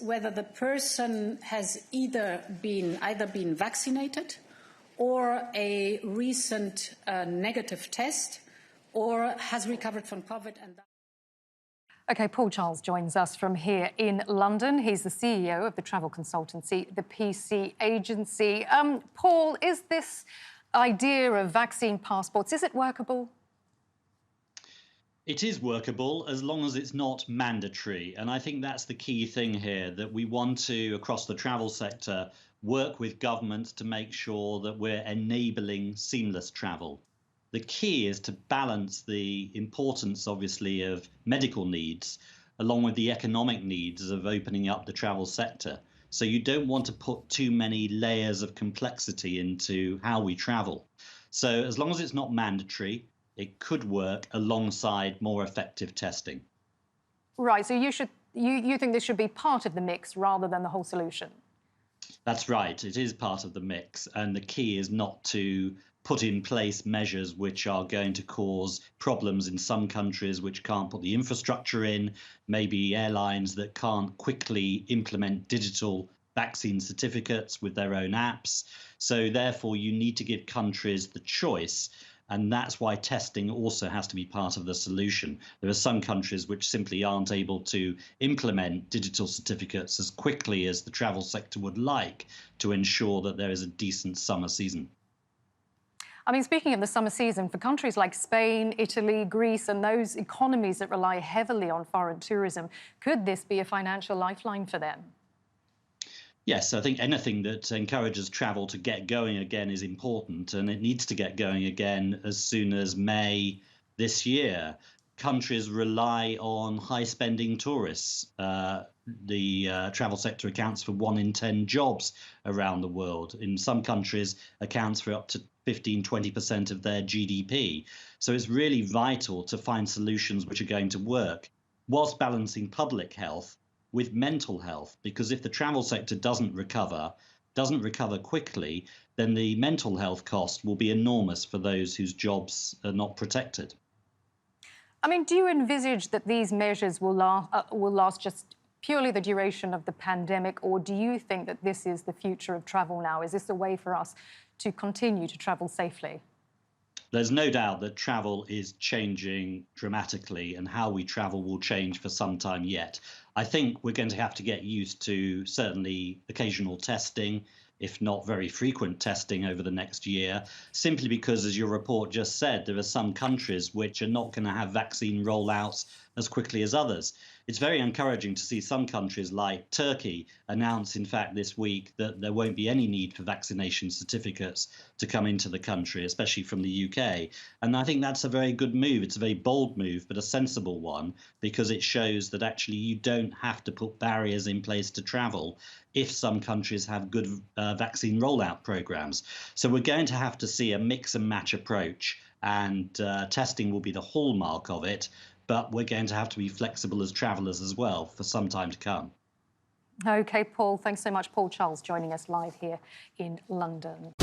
whether the person has either been vaccinated or a recent negative test or has recovered from COVID. OK, Paul Charles joins us from here in London. He's the CEO of the travel consultancy, the PC Agency. Paul, is this idea of vaccine passports, is it workable? It is workable as long as it's not mandatory. And I think that's the key thing here, that we want to, across the travel sector, work with governments to make sure that we're enabling seamless travel. The key is to balance the importance, obviously, of medical needs along with the economic needs of opening up the travel sector. So you don't want to put too many layers of complexity into how we travel. So as long as it's not mandatory, it could work alongside more effective testing. Right, so you think this should be part of the mix rather than the whole solution? That's right, it is part of the mix, and the key is not to put in place measures which are going to cause problems in some countries which can't put the infrastructure in, maybe airlines that can't quickly implement digital vaccine certificates with their own apps. So therefore, you need to give countries the choice. And that's why testing also has to be part of the solution. There are some countries which simply aren't able to implement digital certificates as quickly as the travel sector would like to ensure that there is a decent summer season. I mean, speaking of the summer season, for countries like Spain, Italy, Greece, and those economies that rely heavily on foreign tourism, could this be a financial lifeline for them? Yes, I think anything that encourages travel to get going again is important, and it needs to get going again as soon as May this year. Countries rely on high-spending tourists. The travel sector accounts for 1 in 10 jobs around the world. In some countries, accounts for up to 15–20% of their GDP. So it's really vital to find solutions which are going to work, whilst balancing public health with mental health, because if the travel sector doesn't recover quickly, then the mental health cost will be enormous for those whose jobs are not protected. I mean, do you envisage that these measures will last just purely the duration of the pandemic, or do you think that this is the future of travel now? Is this a way for us to continue to travel safely? There's no doubt that travel is changing dramatically, and how we travel will change for some time yet. I think we're going to have to get used to certainly occasional testing, if not very frequent testing over the next year, simply because, as your report just said, there are some countries which are not going to have vaccine rollouts as quickly as others. It's very encouraging to see some countries like Turkey announce, in fact, this week that there won't be any need for vaccination certificates to come into the country, especially from the UK. And I think that's a very good move. It's a very bold move, but a sensible one, because it shows that actually you don't have to put barriers in place to travel if some countries have good vaccine rollout programs. So we're going to have to see a mix and match approach, and testing will be the hallmark of it. But we're going to have to be flexible as travellers as well for some time to come. OK, Paul, thanks so much. Paul Charles joining us live here in London.